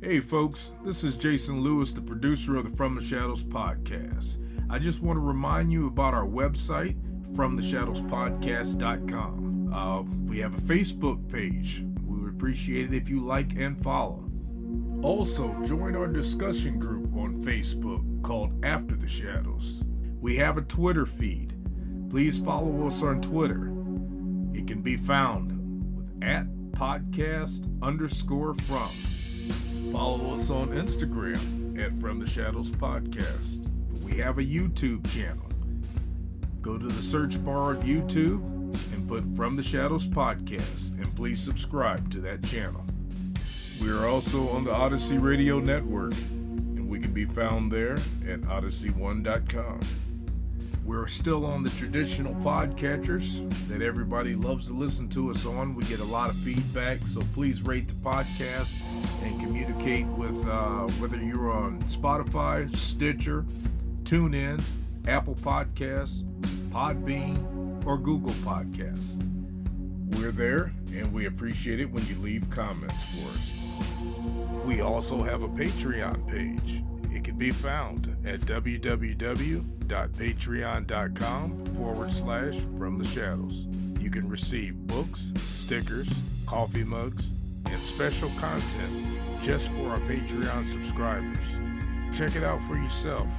Hey folks, this is Jason Lewis, the producer of the From the Shadows podcast. I just want to remind you about our website, fromtheshadowspodcast.com. We have a Facebook page. We would appreciate it if you like and follow. Also, join our discussion group on Facebook called After the Shadows. We have a Twitter feed. Please follow us on Twitter. It can be found with @podcast_from. Follow us on Instagram at From the Shadows Podcast. We have a YouTube channel. Go to the search bar at YouTube and put From the Shadows Podcast, and please subscribe to that channel. We are also on the Odyssey Radio Network, and we can be found there at odyssey1.com. We're still on the traditional podcatchers that everybody loves to listen to us on. We get a lot of feedback, so please rate the podcast and communicate with whether you're on Spotify, Stitcher, TuneIn, Apple Podcasts, Podbean, or Google Podcasts. We're there, and we appreciate it when you leave comments for us. We also have a Patreon page. It can be found at www.patreon.com/FromTheShadows. You can receive books, stickers, coffee mugs, and special content just for our Patreon subscribers. Check it out for yourself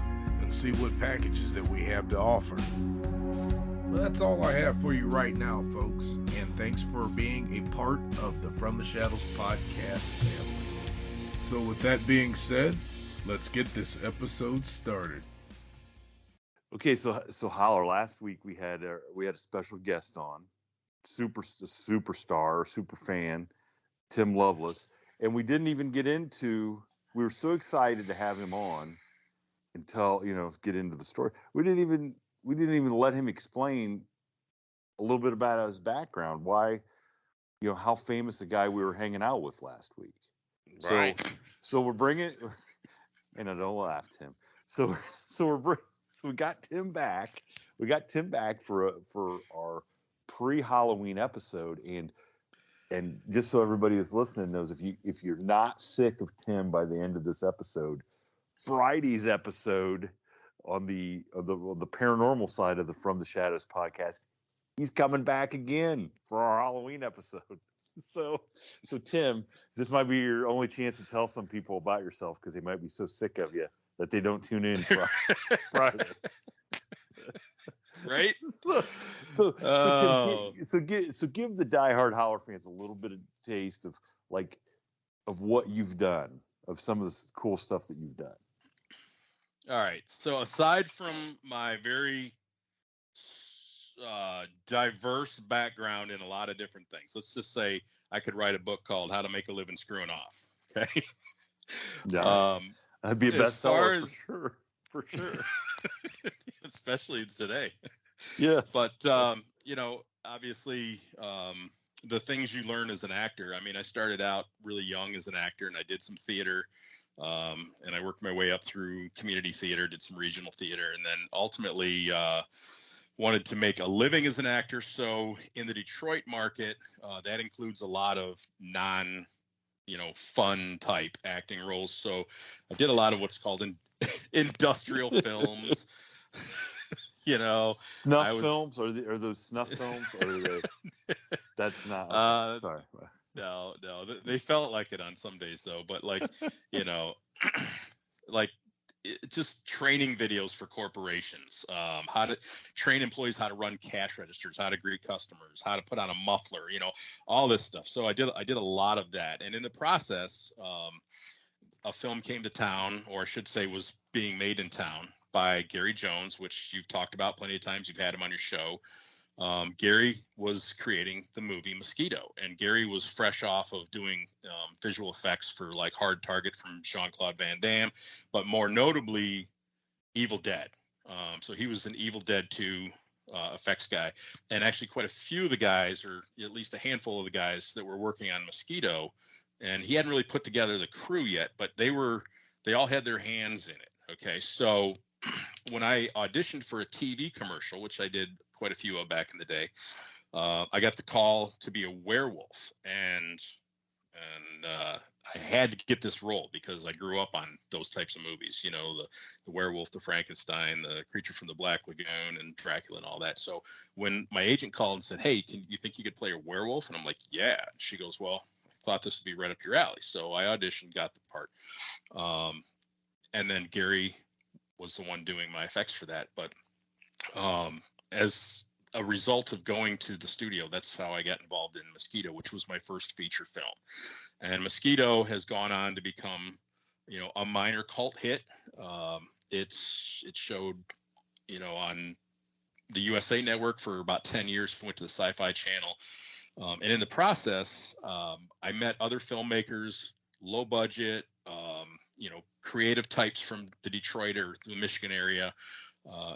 and see what packages that we have to offer. Well, that's all I have for you right now, folks, and thanks for being a part of the From the Shadows podcast family. So with that being said, let's get this episode started. Okay, so Howl, last week we had a special guest on, superstar, super fan, Tim Lovelace, and we didn't even get into. We were so excited to have him on and get into the story. We didn't even let him explain a little bit about his background, why, how famous the guy we were hanging out with last week. Right. So we're bringing. And I don't laugh, Tim. So we got Tim back. We got Tim back for our pre-Halloween episode, and just so everybody that's listening knows, if you're not sick of Tim by the end of this episode, Friday's episode on the paranormal side of the From the Shadows podcast, he's coming back again for our Halloween episode. So Tim, this might be your only chance to tell some people about yourself, because they might be so sick of you that they don't tune in Friday. Right? So give the diehard Howler fans a little bit of taste of what you've done, of some of the cool stuff that you've done. All right. So aside from my very diverse background in a lot of different things, let's just say I could write a book called How to Make a Living Screwing Off. Okay. Yeah. That'd be a bestseller for sure. Especially today. Yes. But obviously, the things you learn as an actor. I mean, I started out really young as an actor, and I did some theater, and I worked my way up through community theater, did some regional theater, and then ultimately wanted to make a living as an actor. So in the Detroit market, that includes a lot of fun type acting roles. So I did a lot of what's called industrial films. Snuff films? Are those snuff films? Or are they, that's not. Sorry. No, they felt like it on some days though. But just training videos for corporations, how to train employees, how to run cash registers, how to greet customers, how to put on a muffler, all this stuff. So I did a lot of that. And in the process, a film came to town, or I should say was being made in town, by Gary Jones, which you've talked about plenty of times. You've had him on your show. Gary was creating the movie Mosquito, and Gary was fresh off of doing visual effects for Hard Target from Jean-Claude Van Damme, but more notably Evil Dead. So he was an Evil Dead 2 effects guy, and actually quite a few of the guys, or at least a handful of the guys that were working on Mosquito, and he hadn't really put together the crew yet, but they all had their hands in it. Okay, so when I auditioned for a TV commercial, which I did quite a few of back in the day, I got the call to be a werewolf, and I had to get this role because I grew up on those types of movies, you know, the werewolf, the Frankenstein, the creature from the Black Lagoon, and Dracula and all that. So when my agent called and said, "Hey, can you think you could play a werewolf?" And I'm like, "Yeah." She goes, "Well, I thought this would be right up your alley." So I auditioned, got the part. And then Gary was the one doing my effects for that. But as a result of going to the studio, that's how I got involved in Mosquito, which was my first feature film. And Mosquito has gone on to become, you know, a minor cult hit. It showed, you know, on the USA Network for about 10 years, went to the Sci-Fi Channel. And in the process, I met other filmmakers, low budget, you know, creative types from the Detroit or the Michigan area.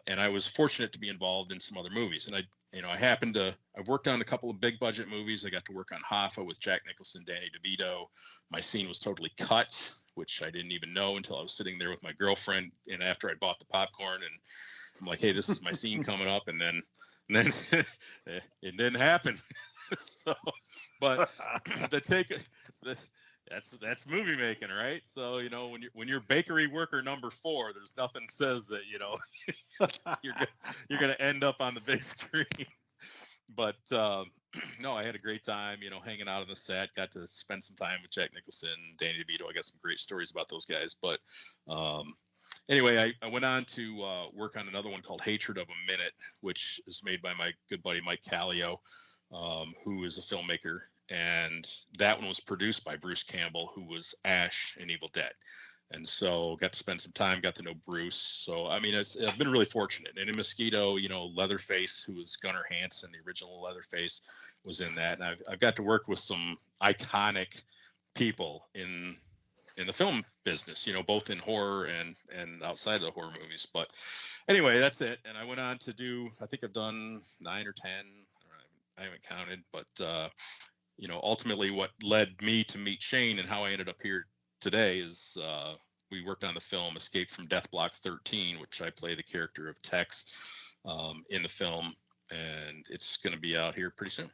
And I was fortunate to be involved in some other movies. And I've worked on a couple of big budget movies. I got to work on Hoffa with Jack Nicholson, Danny DeVito. My scene was totally cut, which I didn't even know until I was sitting there with my girlfriend. And after I bought the popcorn, and I'm like, "Hey, this is my scene coming up." And then it didn't happen. So, but that's movie making, right? So, you know, when you're bakery worker number 4, there's nothing says that, you know, you're gonna end up on the big screen. But no, I had a great time, you know, hanging out on the set. Got to spend some time with Jack Nicholson, Danny DeVito. I got some great stories about those guys. But anyway, I went on to work on another one called Hatred of a Minute, which is made by my good buddy Mike Callio, who is a filmmaker. And that one was produced by Bruce Campbell, who was Ash in Evil Dead. And so got to spend some time, got to know Bruce. So, I mean, I've been really fortunate. And in Mosquito, you know, Leatherface, who was Gunnar Hansen, the original Leatherface, was in that. And I've got to work with some iconic people in the film business, you know, both in horror and outside of the horror movies. But anyway, that's it. And I went on to do, I think I've done 9 or 10. I haven't counted, but you know, ultimately what led me to meet Shane and how I ended up here today is we worked on the film Escape from Death Block 13, which I play the character of Tex in the film, and it's going to be out here pretty soon.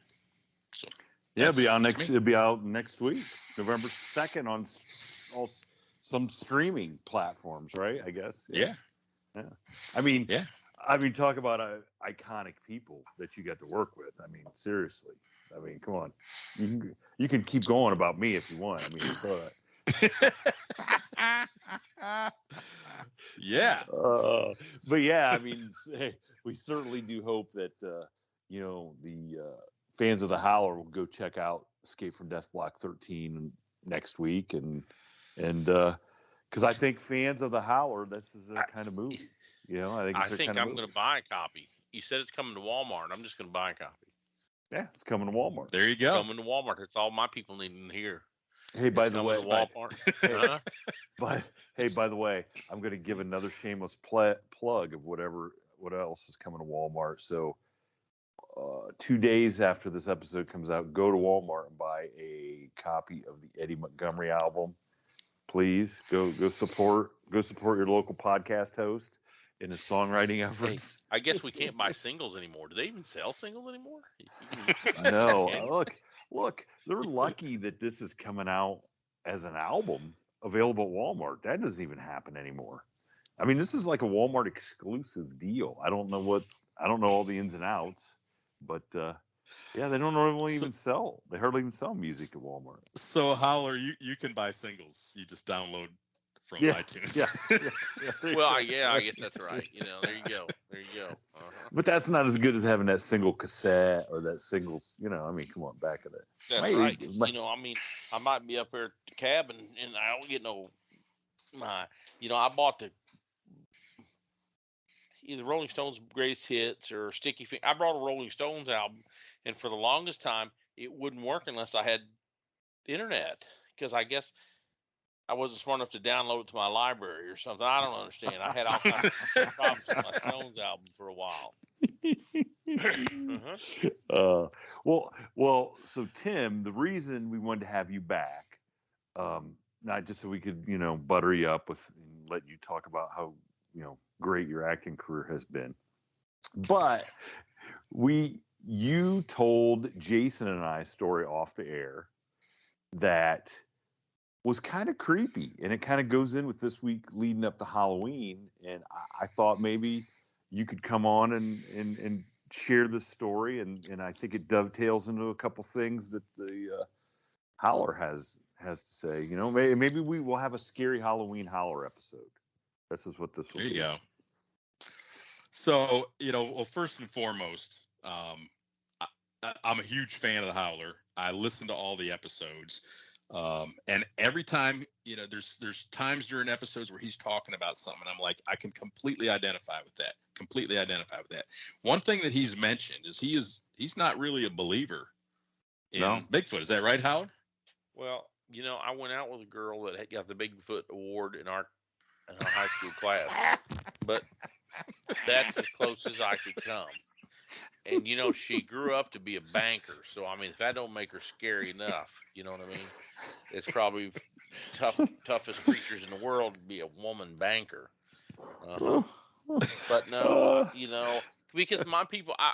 So yeah, it'll be out next week, November 2nd on some streaming platforms, right? I guess. Yeah. I mean, talk about iconic people that you got to work with. I mean, seriously. I mean, come on. You can keep going about me if you want. I mean, it's all right. Yeah. But yeah, I mean, we certainly do hope that you know, the fans of the Howler will go check out Escape from Death Block 13 next week, and because I think fans of the Howler, this is their kind of movie. You know, I think I'm going to buy a copy. You said it's coming to Walmart. I'm just going to buy a copy. Yeah, it's coming to Walmart. There you go. It's coming to Walmart. That's all my people need to hear. Hey, by the way, Walmart. By the way, I'm going to give another shameless plug of what else is coming to Walmart. So, 2 days after this episode comes out, go to Walmart and buy a copy of the Eddie Montgomery album. Please go support your local podcast host in his songwriting efforts. Hey, I guess we can't buy singles anymore. Do they even sell singles anymore? No. Look, they're lucky that this is coming out as an album available at Walmart. That doesn't even happen anymore. I mean, this is like a Walmart exclusive deal. I don't know all the ins and outs, but yeah, they don't normally even sell. They hardly even sell music at Walmart. So Howler, you can buy singles. You just download from iTunes. Yeah. Well, I guess that's right. You know, there you go. Uh-huh. But that's not as good as having that single cassette or that single. You know, I mean, come on, back of it. That's right. You know, I mean, I might be up there at the cabin and I don't get you know, I bought either Rolling Stones Greatest Hits or Sticky Finger. I brought a Rolling Stones album, and for the longest time, it wouldn't work unless I had internet, because I guess I wasn't smart enough to download it to my library or something. I don't understand. I had all kinds of problems with my Stones album for a while. Well, so Tim, the reason we wanted to have you back, not just so we could, you know, butter you up with and let you talk about how, you know, great your acting career has been, but you told Jason and I a story off the air that was kind of creepy, and it kind of goes in with this week leading up to Halloween. And I thought maybe you could come on and share this story, and I think it dovetails into a couple things that the Howler has to say. You know, maybe we will have a scary Halloween Howler episode. This is what this will be. There you go. So, well, first and foremost, I'm a huge fan of the Howler. I listen to all the episodes. And every time, there's times during episodes where he's talking about something, I'm like, I can completely identify with that. One thing that he's mentioned is he's not really a believer in Bigfoot. Is that right, Howard? Well, I went out with a girl that had got the Bigfoot award in our high school class, but that's as close as I could come. And she grew up to be a banker, so I mean, if that don't make her scary enough, you know what I mean? It's probably toughest creatures in the world to be a woman banker. But no, because my people, I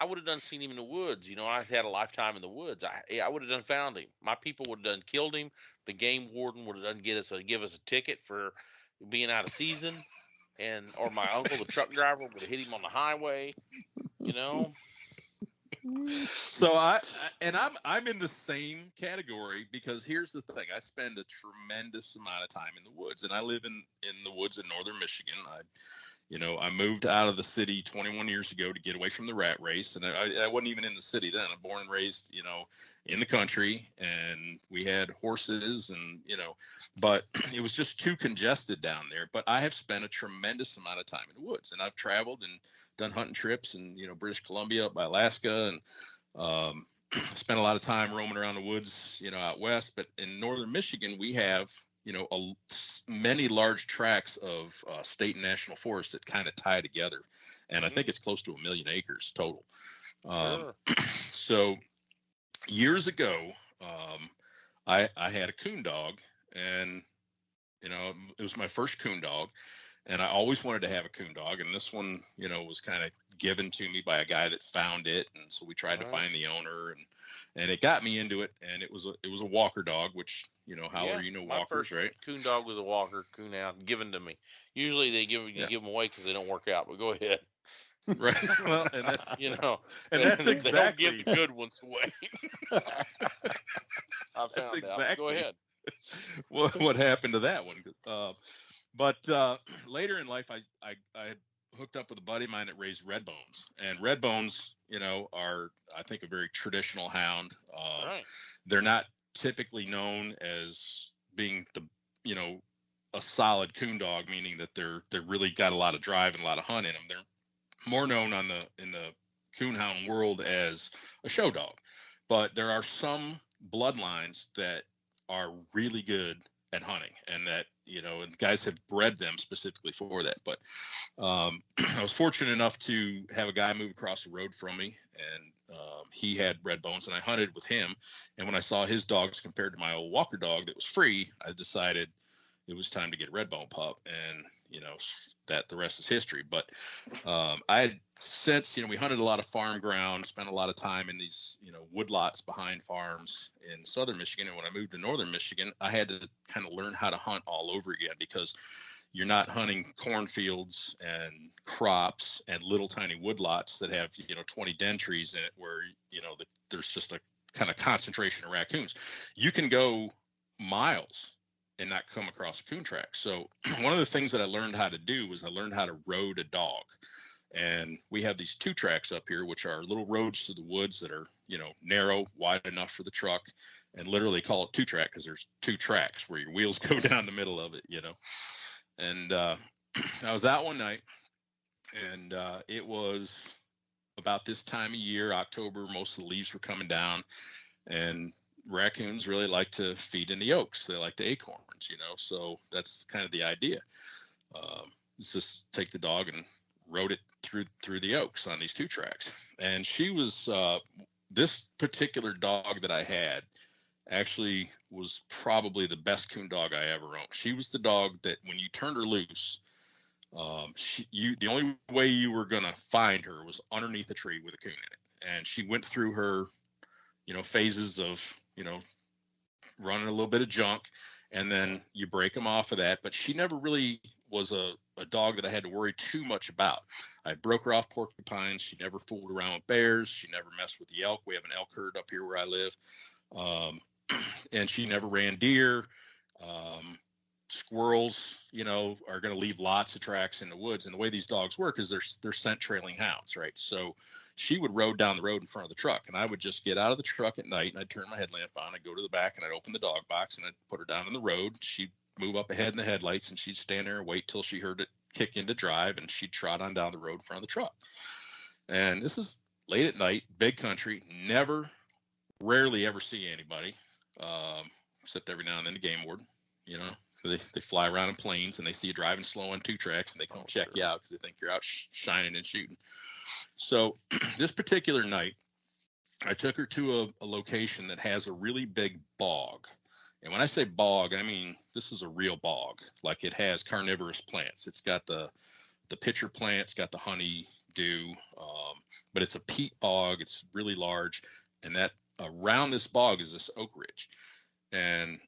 would have done seen him in the woods. I had a lifetime in the woods. I would have done found him. My people would have done killed him. The game warden would have done give us a ticket for being out of season, or my uncle, the truck driver, would have hit him on the highway. So I'm in the same category, because here's the thing: I spend a tremendous amount of time in the woods, and I live in the woods in northern Michigan. I moved out of the city 21 years ago to get away from the rat race, and I wasn't even in the city then. I'm born and raised, in the country, and we had horses, and but it was just too congested down there. But I have spent a tremendous amount of time in the woods, and I've traveled and done hunting trips in British Columbia, up by Alaska, and spent a lot of time roaming around the woods, out west. But in northern Michigan, we have many large tracts of state and national forests that kind of tie together, and I think it's close to 1 million acres total. So years ago, I had a coon dog, and it was my first coon dog, and I always wanted to have a coon dog, and this one was kind of given to me by a guy that found it, and so we tried to find the owner, and it got me into it, and it was a walker dog, which Howler, walkers, right? Coon dog was a walker, coon hound, given to me. Usually they give them away because they don't work out, but go ahead. Right. Well, and that's and that's exactly, they don't give the good ones away. That's exactly. Go ahead. What happened to that one? But later in life, I hooked up with a buddy of mine that raised red bones, and red bones, are, I think, a very traditional hound. Right. They're not typically known as being a solid coon dog, meaning that they're really got a lot of drive and a lot of hunt in them. They're more known in the coonhound world as a show dog, but there are some bloodlines that are really good at hunting, and that and guys have bred them specifically for that. But I was fortunate enough to have a guy move across the road from me, and he had red bones, and I hunted with him. And when I saw his dogs compared to my old walker dog that was free, I decided it was time to get a red bone pup, and that the rest is history. But I had since we hunted a lot of farm ground, spent a lot of time in these woodlots behind farms in southern Michigan, and when I moved to northern Michigan, I had to kind of learn how to hunt all over again, because you're not hunting cornfields and crops and little tiny woodlots that have 20 den trees in it, where there's just a kind of concentration of raccoons. You can go miles and not come across a coon track. So one of the things that I learned how to do was I learned how to road a dog. And we have these 2 tracks up here, which are little roads through the woods that are, narrow, wide enough for the truck, and literally call it 2 track because there's 2 tracks where your wheels go down the middle of it, And I was out one night, and it was about this time of year, October, most of the leaves were coming down, and raccoons really like to feed in the oaks. They like the acorns, so that's kind of the idea. It's just take the dog and rode it through the oaks on these 2 tracks. And she was this particular dog that I had actually was probably the best coon dog I ever owned. She was the dog that when you turned her loose, the only way you were gonna find her was underneath a tree with a coon in it. And she went through her phases of running a little bit of junk, and then you break them off of that. But she never really was a dog that I had to worry too much about. I broke her off porcupines. She never fooled around with bears. She never messed with the elk. We have an elk herd up here where I live. And she never ran deer. Squirrels, are going to leave lots of tracks in the woods. And the way these dogs work is they're scent trailing hounds, right? So she would rode down the road in front of the truck, and I would just get out of the truck at night, and I'd turn my headlamp on. I'd go to the back, and I'd open the dog box, and I'd put her down in the road. She'd move up ahead in the headlights, and she'd stand there and wait till she heard it kick into drive, and she'd trot on down the road in front of the truck. And this is late at night, big country, rarely ever see anybody, except every now and then the game warden, They fly around in planes, and they see you driving slow on 2 tracks, and they come check you out because they think you're out shining and shooting. So this particular night, I took her to a location that has a really big bog. And when I say bog, I mean this is a real bog. Like, it has carnivorous plants. It's got the pitcher plant, it's got the honeydew, but it's a peat bog. It's really large, and that around this bog is this oak ridge. And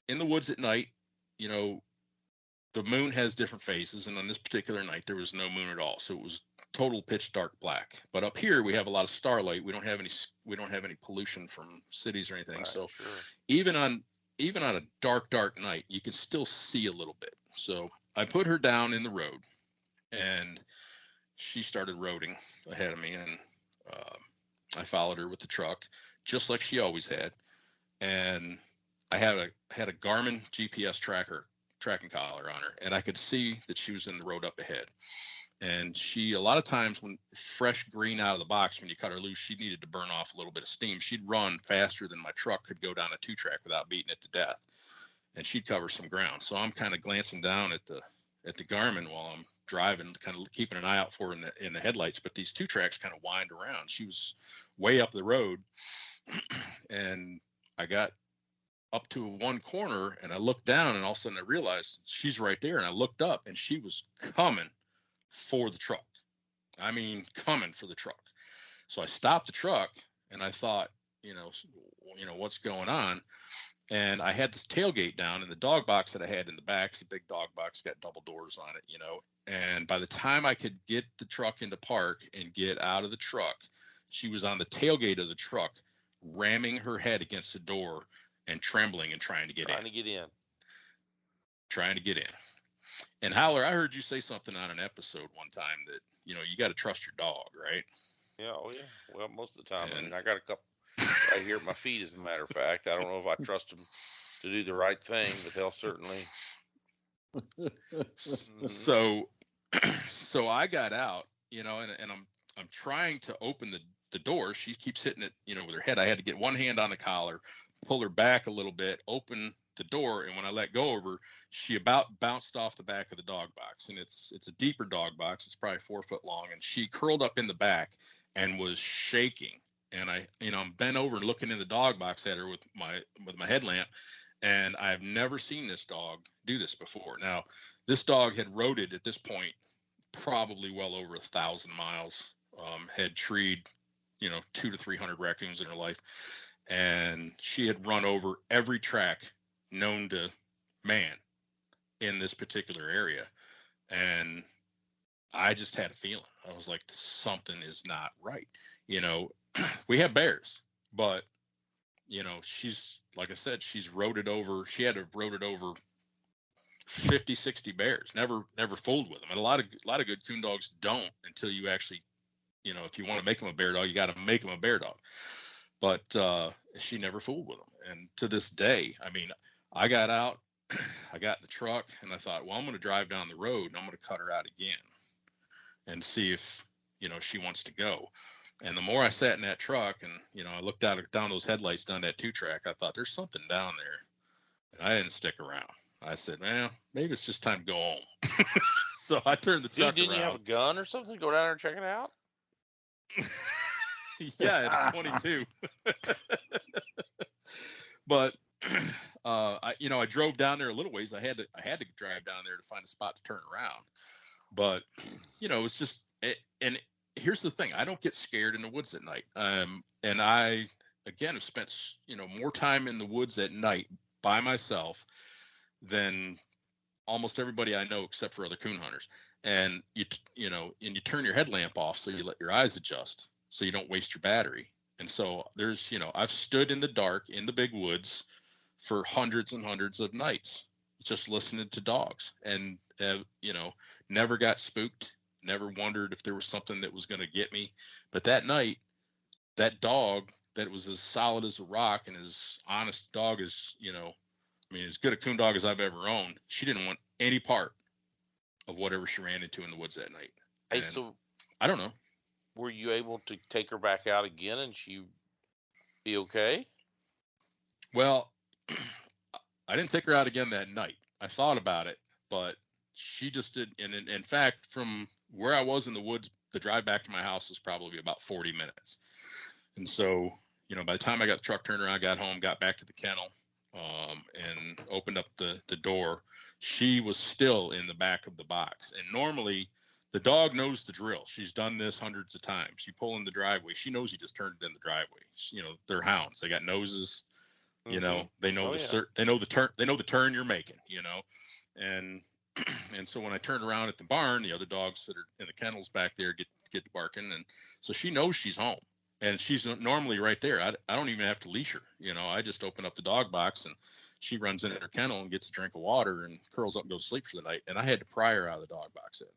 in the woods at night, the moon has different phases, and on this particular night there was no moon at all, so it was total pitch dark black. But up here we have a lot of starlight. We don't have any pollution from cities or anything. Right, so sure. even on a dark night, you can still see a little bit. So I put her down in the road, and she started roading ahead of me, and I followed her with the truck just like she always had. And I had a Garmin GPS tracking collar on her, and I could see that she was in the road up ahead. And she, a lot of times when fresh green out of the box, when you cut her loose, she needed to burn off a little bit of steam. She'd run faster than my truck could go down a 2-track without beating it to death. And she'd cover some ground. So I'm kind of glancing down at the Garmin while I'm driving, kind of keeping an eye out for her in the headlights. But these 2 tracks kind of wind around. She was way up the road, and I got up to one corner, and I looked down, and all of a sudden I realized she's right there. And I looked up, and she was coming for the truck. I mean, coming for the truck. So I stopped the truck, and I thought, what's going on? And I had this tailgate down, and the dog box that I had in the back, it's a big dog box, got double doors on it, And by the time I could get the truck into park and get out of the truck, she was on the tailgate of the truck, ramming her head against the door and trembling and trying to get in. And Howler, I heard you say something on an episode one time that, you got to trust your dog, right? Yeah, oh yeah. Well, most of the time. I mean, I got a couple right here at my feet, as a matter of fact. I don't know if I trust them to do the right thing, but they'll certainly. So I got out, and I'm trying to open the door. She keeps hitting it, with her head. I had to get one hand on the collar, pull her back a little bit, open the door, and when I let go of her, she about bounced off the back of the dog box. And it's a deeper dog box. It's probably 4 foot long, and she curled up in the back and was shaking. And I'm bent over and looking in the dog box at her with my headlamp, and I've never seen this dog do this before. Now, this dog had roaded at this point probably well over 1,000 miles, had treed 200 to 300 raccoons in her life, and she had run over every track known to man in this particular area. And I just had a feeling. I was like, something is not right. We have bears, but she's, like I said, she's roaded over. She had to have roaded over 50, 60 bears. Never fooled with them. And a lot of good coon dogs don't until you actually, if you want to make them a bear dog, you got to make them a bear dog. But she never fooled with them. And to this day, I mean, I got out, I got in the truck, and I thought, well, I'm going to drive down the road, and I'm going to cut her out again and see if, she wants to go. And the more I sat in that truck and, I looked down those headlights down that 2-track, I thought there's something down there. And I didn't stick around. I said, well, maybe it's just time to go home. So I turned the truck around. Didn't you have a gun or something? Go down there and check it out? Yeah, at 22. But I drove down there a little ways. I had to drive down there to find a spot to turn around. But it's just and here's the thing: I don't get scared in the woods at night. And I again, have spent, more time in the woods at night by myself than almost everybody I know, except for other coon hunters. And you turn your headlamp off so you let your eyes adjust so you don't waste your battery. And so there's, I've stood in the dark in the big woods for hundreds and hundreds of nights, just listening to dogs, and never got spooked, never wondered if there was something that was going to get me. But that night, that dog that was as solid as a rock and as honest a dog as, as good a coon dog as I've ever owned, she didn't want any part of whatever she ran into in the woods that night. Hey, And so I don't know. were you able to take her back out again and she be okay? Well, I didn't take her out again that night. I thought about it, but she just did. And in fact, from where I was in the woods, the drive back to my house was probably about 40 minutes. And so, by the time I got the truck turned around, got home, got back to the kennel, and opened up the door, she was still in the back of the box. And normally the dog knows the drill. She's done this hundreds of times. You pull in the driveway, she knows you just turned it in the driveway. They're hounds. They got noses. They know they know the turn you're making, and so when I turn around at the barn, the other dogs that are in the kennels back there get to barking, and so she knows she's home, and she's normally right there. I don't even have to leash her, I just open up the dog box and she runs in her kennel and gets a drink of water and curls up and goes to sleep for the night, and I had to pry her out of the dog box that night.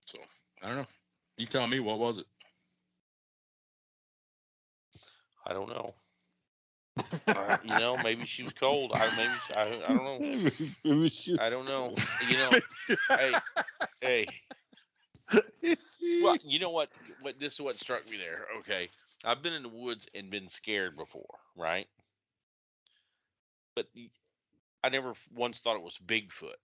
So I don't know. You tell me, what was it? I don't know. Maybe she was cold. I don't know. Maybe I don't know. Hey. Well, you know what? This is what struck me there. Okay, I've been in the woods and been scared before, right? But I never once thought it was Bigfoot,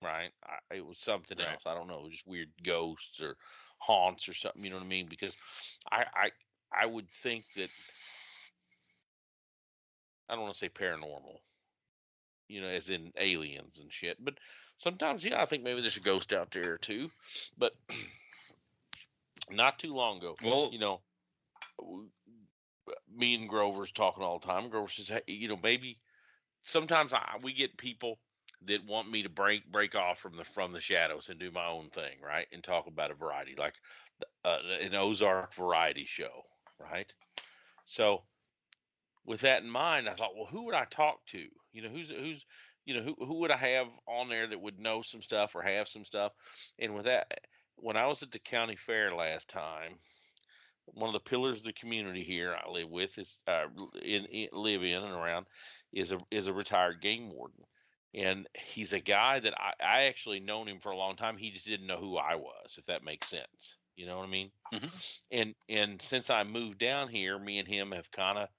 right? It was something Right. else. I don't know, just weird ghosts or haunts or something. You know what I mean? Because I would think that, I don't want to say paranormal, as in aliens and shit. But sometimes, yeah, I think maybe there's a ghost out there too. But not too long ago, Well, me and Grover's talking all the time. Grover says, hey, maybe sometimes we get people that want me to break off from the shadows and do my own thing, right? And talk about a variety, like an Ozark variety show, right? So with that in mind, I thought, well, who would I talk to? Who would I have on there that would know some stuff or have some stuff? And with that, when I was at the county fair last time, one of the pillars of the community here I live with is live in and around is a retired game warden, and he's a guy that I actually known him for a long time. He just didn't know who I was, if that makes sense. You know what I mean? Mm-hmm. And since I moved down here, me and him have kind of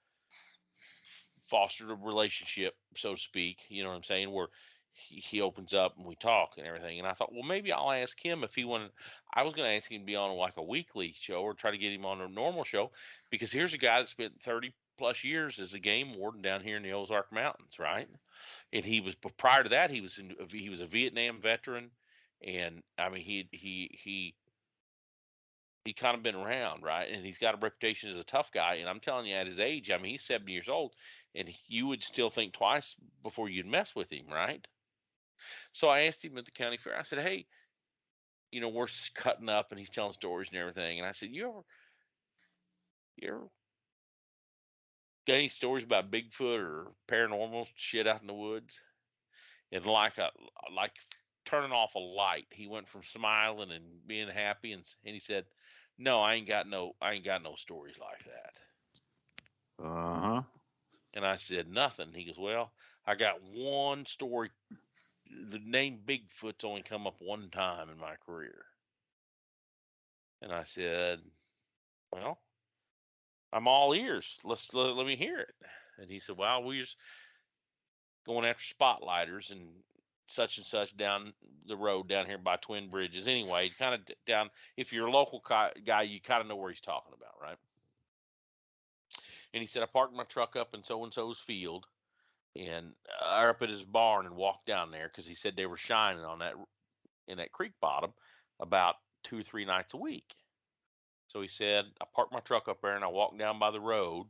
fostered a relationship, so to speak. You know what I'm saying? Where he opens up and we talk and everything. And I thought, well, maybe I'll ask him if he wanted. I was going to ask him to be on like a weekly show or try to get him on a normal show, because here's a guy that spent 30 plus years as a game warden down here in the Ozark Mountains, right? And he was, prior to that, he was a Vietnam veteran, and I mean he kind of been around, right? And he's got a reputation as a tough guy. And I'm telling you, at his age, I mean, he's 70 years old, and you would still think twice before you'd mess with him, right? So I asked him at the county fair. I said, "Hey, we're cutting up, and he's telling stories and everything." And I said, "You ever got any stories about Bigfoot or paranormal shit out in the woods?" And like turning off a light, he went from smiling and being happy, and he said, "No, I ain't got no stories like that." Uh-huh. And I said, "Nothing." He goes, "Well, I got one story. The name Bigfoot's only come up one time in my career." And I said, "Well, I'm all ears. Let me hear it." And he said, "Well, we just going after spotlighters and such down the road down here by Twin Bridges. Anyway, kind of down. If you're a local guy, you kind of know where he's talking about, right?" And he said, "I parked my truck up in so and so's field, and up at his barn, and walked down there, because he said they were shining on that in that creek bottom about 2 or 3 nights a week." So he said, I parked my truck up there and I walked down by the road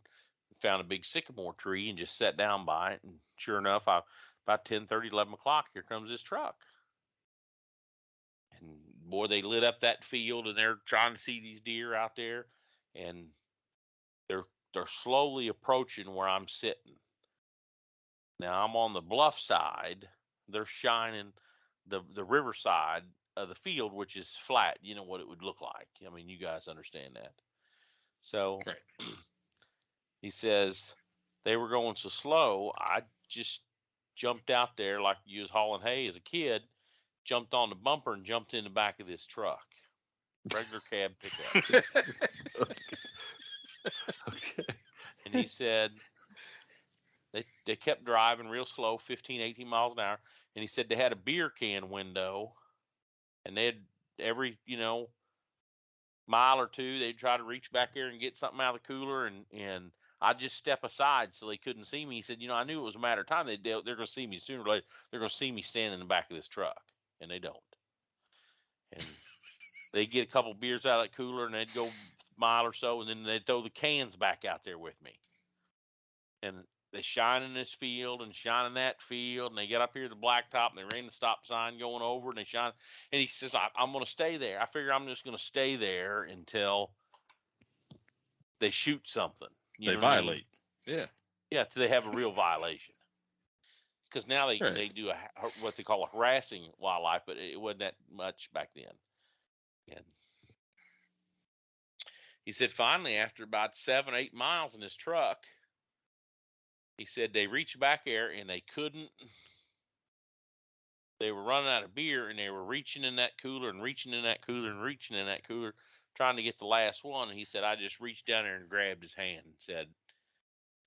and found a big sycamore tree and just sat down by it. And sure enough, about 10:30, 11 o'clock, here comes this truck. And boy, they lit up that field and they're trying to see these deer out there. And they're slowly approaching where I'm sitting. Now I'm on the bluff side. They're shining the river side of the field, which is flat. You know what it would look like. I mean, you guys understand that. So Right. he says they were going so slow, I just jumped out there like you was hauling hay as a kid, jumped on the bumper and jumped in the back of this truck. Regular cab pickup. Okay. And he said they kept driving real slow, 15, 18 miles an hour. And he said they had a beer can window, and they had every, mile or two, they'd try to reach back there and get something out of the cooler, and I'd just step aside so they couldn't see me. He said, I knew it was a matter of time. They're going to see me sooner or later. They're going to see me standing in the back of this truck, and they don't. And they get a couple beers out of that cooler, and they'd go a mile or so, and then they'd throw the cans back out there with me. And they shine in this field and shine in that field, and they get up here to the blacktop, and they ran the stop sign going over, and they shine. And he says, I'm going to stay there. I figure I'm just going to stay there until they shoot something. They violate. Yeah. Yeah, till they have a real violation. Because now they do what they call a harassing wildlife, but it wasn't that much back then. And he said finally, after about 7, 8 miles in his truck, he said they reached back there and they couldn't. They were running out of beer and they were reaching in that cooler and reaching in that cooler and reaching in that cooler, trying to get the last one. And he said, I just reached down there and grabbed his hand and said,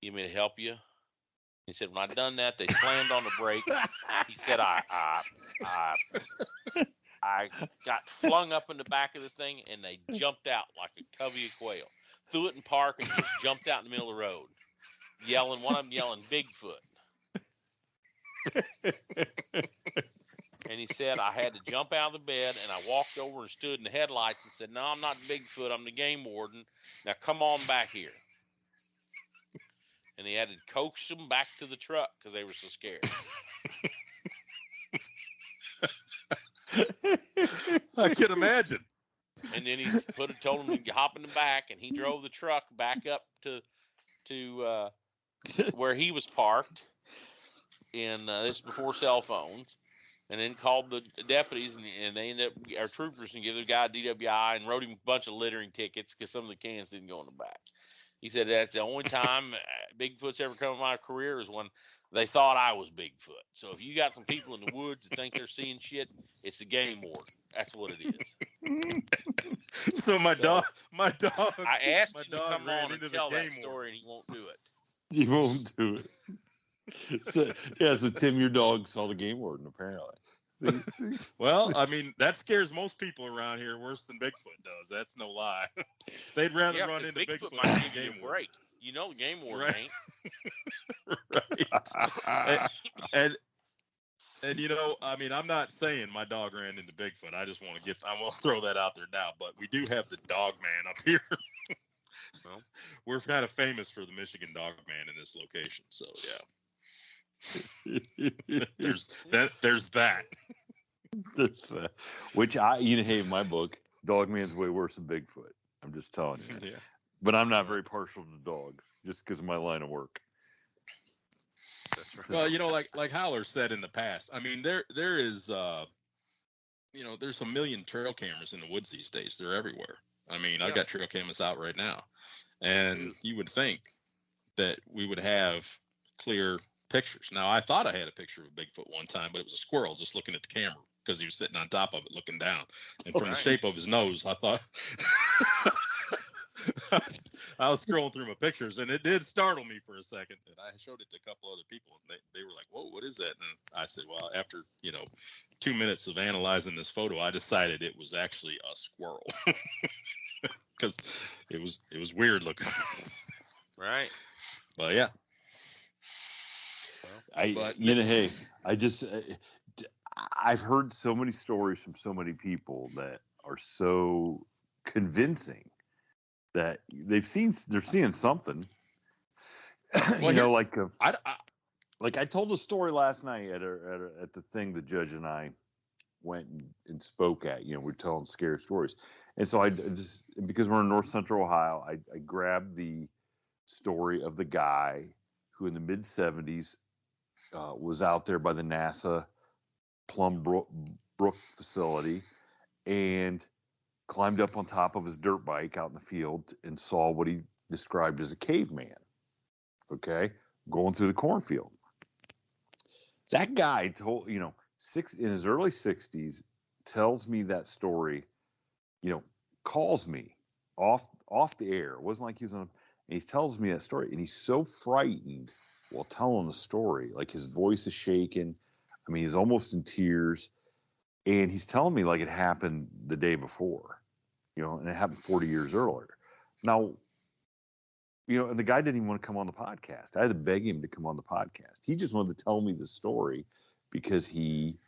"You want me to help you?" He said, when I done that, they slammed on the brake. He said, I got flung up in the back of this thing and they jumped out like a covey of quail. Threw it in park and just jumped out in the middle of the road. Yelling, one of them yelling, "Bigfoot." And he said, I had to jump out of the bed and I walked over and stood in the headlights and said, "No, I'm not Bigfoot. I'm the game warden. Now come on back here." And he had to coax them back to the truck because they were so scared. I can imagine. And then he told him to hop in the back, and he drove the truck back up to where he was parked. And this is before cell phones. And then called the deputies, and they ended up, our troopers, and give the guy a DWI and wrote him a bunch of littering tickets because some of the cans didn't go in the back. He said that's the only time Bigfoot's ever come in my career is when they thought I was Bigfoot. So if you got some people in the woods that think they're seeing shit, it's the game warden. That's what it is. So my dog. I asked my him to dog come ran on into and the tell that game story, warden. and he won't do it. You won't do it. So Tim, your dog saw the game warden, apparently. See? Well, I mean, that scares most people around here worse than Bigfoot does. That's no lie. They'd rather run into Bigfoot might than give the you game a warden. break. You know the game warden Right. ain't. and I mean, I'm not saying my dog ran into Bigfoot. I just want to I will throw that out there now. But we do have the dog man up here. Well, we're kind of famous for the Michigan dog man in this location. So yeah. There's that. There's which hey, in my book, dog man's way worse than Bigfoot. I'm just telling you. Yeah. But I'm not very partial to dogs, just because of my line of work. That's right. Well, like Howler said in the past, I mean, there is, there's a million trail cameras in the woods these days. They're everywhere. I mean, I've got trail cameras out right now, and you would think that we would have clear pictures. Now, I thought I had a picture of Bigfoot one time, but it was a squirrel just looking at the camera because he was sitting on top of it looking down, and from the shape of his nose, I thought. I was scrolling through my pictures, and it did startle me for a second. And I showed it to a couple other people, and they were like, "Whoa, what is that?" And I said, "Well, after 2 minutes of analyzing this photo, I decided it was actually a squirrel because it was weird looking." Right. Well, yeah. Hey, I've heard so many stories from so many people that are so convincing that they're seeing something. Well, like I, like I told a story last night at the thing the judge and I went and spoke at. We're telling scary stories, and so I just, because we're in North Central Ohio, I grabbed the story of the guy who in the mid 70s was out there by the NASA Plum Brook facility and climbed up on top of his dirt bike out in the field and saw what he described as a caveman, okay, going through the cornfield. That guy told, in his early 60s, tells me that story, calls me off the air. It wasn't like he was on, and he tells me that story, and he's so frightened while telling the story, like his voice is shaking. I mean, he's almost in tears, and he's telling me like it happened the day before, and it happened 40 years earlier. Now, and the guy didn't even want to come on the podcast. I had to beg him to come on the podcast. He just wanted to tell me the story because he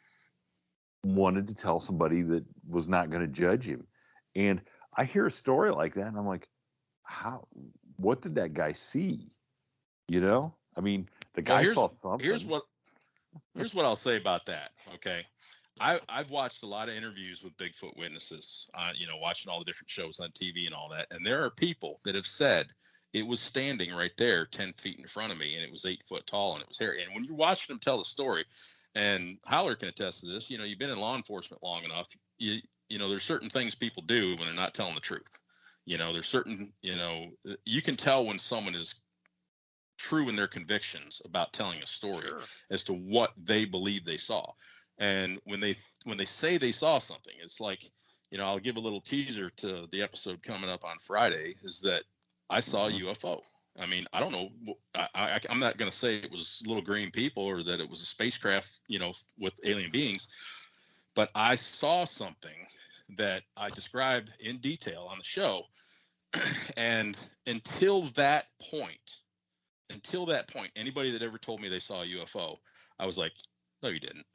wanted to tell somebody that was not going to judge him. And I hear a story like that, and I'm like, what did that guy see? I mean, the guy saw something. Here's what I'll say about that. Okay. I've watched a lot of interviews with Bigfoot witnesses, watching all the different shows on TV and all that. And there are people that have said it was standing right there 10 feet in front of me, and it was 8 foot tall, and it was hairy. And when you're watching them tell the story, and Howler can attest to this, you've been in law enforcement long enough, there's certain things people do when they're not telling the truth. There's certain, you can tell when someone is true in their convictions about telling a story as to what they believe they saw. And when they say they saw something, it's like, I'll give a little teaser to the episode coming up on Friday, is that I saw a UFO. I mean, I don't know. I'm not going to say it was little green people or that it was a spacecraft, with alien beings, but I saw something that I described in detail on the show. And until that point, anybody that ever told me they saw a UFO, I was like, no, you didn't.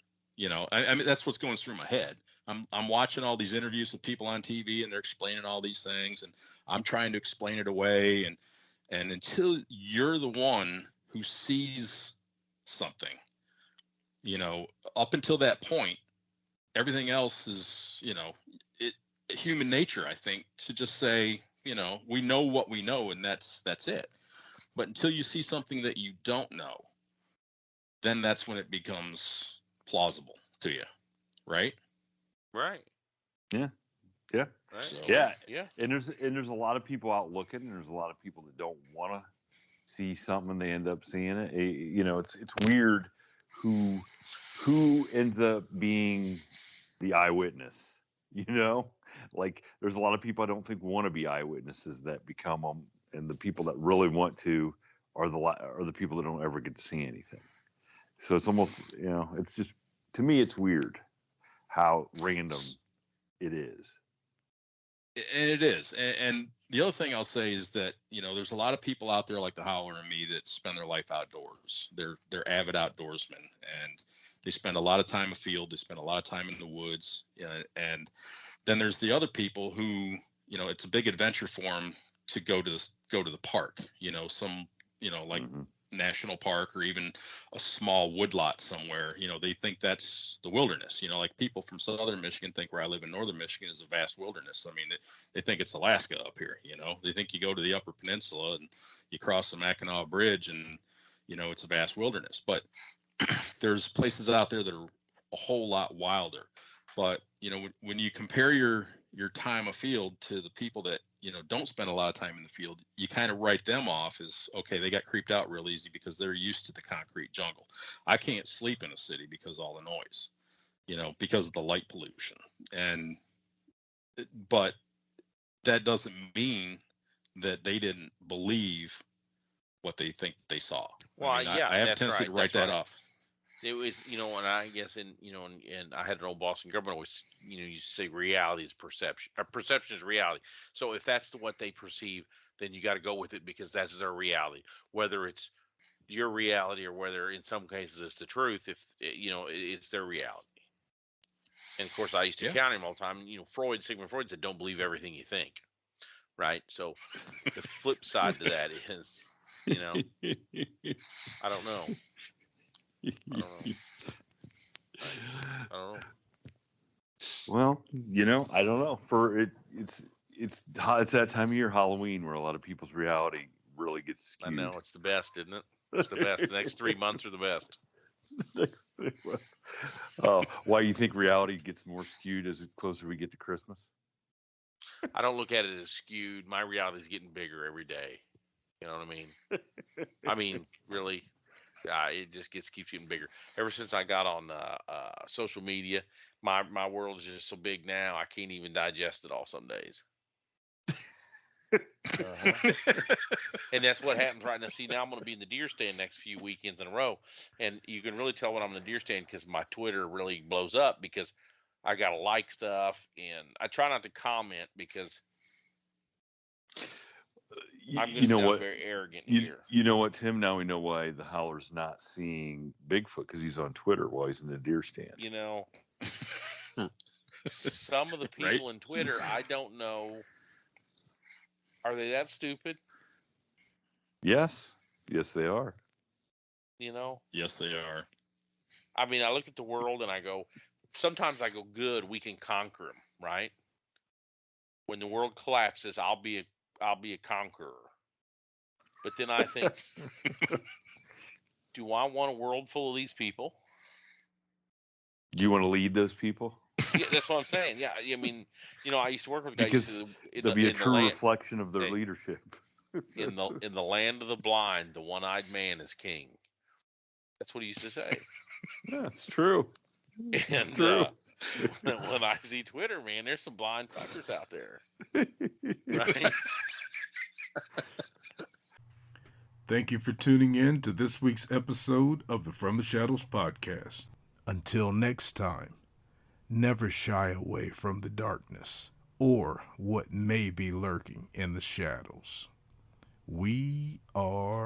I mean, that's what's going through my head. I'm watching all these interviews with people on TV, and they're explaining all these things, and I'm trying to explain it away. And until you're the one who sees something, up until that point, everything else is, human nature, I think, to just say, we know what we know, and that's it. But until you see something that you don't know, then that's when it becomes plausible to you, right? Right. Yeah. Right. So, Yeah. Yeah. And there's a lot of people out looking, and there's a lot of people that don't want to see something, and they end up seeing it. It's weird who ends up being the eyewitness. Like there's a lot of people I don't think want to be eyewitnesses that become them, and the people that really want to are the people that don't ever get to see anything. So it's almost, it's just, to me, it's weird how random it is. And it is. And the other thing I'll say is that, there's a lot of people out there like the Howler and me that spend their life outdoors. They're avid outdoorsmen, and they spend a lot of time afield. They spend a lot of time in the woods. And then there's the other people who, it's a big adventure for them to go to the park, some, like national park or even a small woodlot somewhere. They think that's the wilderness. Like people from southern Michigan think where I live in northern Michigan is a vast wilderness. I mean, they think it's Alaska up here. They think you go to the Upper Peninsula and you cross the Mackinac Bridge and it's a vast wilderness. But there's places out there that are a whole lot wilder. But when you compare your time afield to the people that don't spend a lot of time in the field, you kind of write them off as, okay, they got creeped out real easy because they're used to the concrete jungle. I can't sleep in a city because of all the noise, because of the light pollution. But that doesn't mean that they didn't believe what they think they saw. Well, I have a tendency to write that off. It was, and I guess, and I had an old boss in government always, used to say reality is perception, or perception is reality. So if that's what they perceive, then you got to go with it because that's their reality, whether it's your reality or whether in some cases it's the truth. If it's their reality. And of course, I used to counter him all the time. Sigmund Freud said, "Don't believe everything you think." right? So the flip side to that is, you know, I don't know. I don't know. I don't know. Well, I don't know. It's that time of year, Halloween, where a lot of people's reality really gets I skewed. know, it's the best, isn't it? It's the best. The next 3 months are the best. Next 3 months. Oh, why you think reality gets more skewed as closer we get to Christmas? I don't look at it as skewed. My reality is getting bigger every day. You know what I mean? I mean, really, it just keeps getting bigger. Ever since I got on social media, my world is just so big now. I can't even digest it all some days. And that's what happens right now. See, now I'm going to be in the deer stand next few weekends in a row, and you can really tell when I'm in the deer stand because my Twitter really blows up because I got to like stuff, and I try not to comment because I'm going to sound very arrogant here. You know what, Tim? Now we know why the Howler's not seeing Bigfoot, because he's on Twitter while he's in the deer stand. You know, some of the people in Twitter, I don't know. Are they that stupid? Yes, they are. You know? Yes, they are. I mean, I look at the world and I go, sometimes I go, good, we can conquer them, right? When the world collapses, I'll be a conqueror. But then I think, do I want a world full of these people? Do you want to lead those people? Yeah, that's what I'm saying. Yeah, I mean, I used to work with guys. Because they'll be a true reflection of their leadership. In the land of the blind, the one-eyed man is king. That's what he used to say. Yeah, it's true. It's true. When I see Twitter, man, there's some blind fuckers out there. Right? Thank you for tuning in to this week's episode of the From the Shadows podcast. Until next time, never shy away from the darkness or what may be lurking in the shadows. We are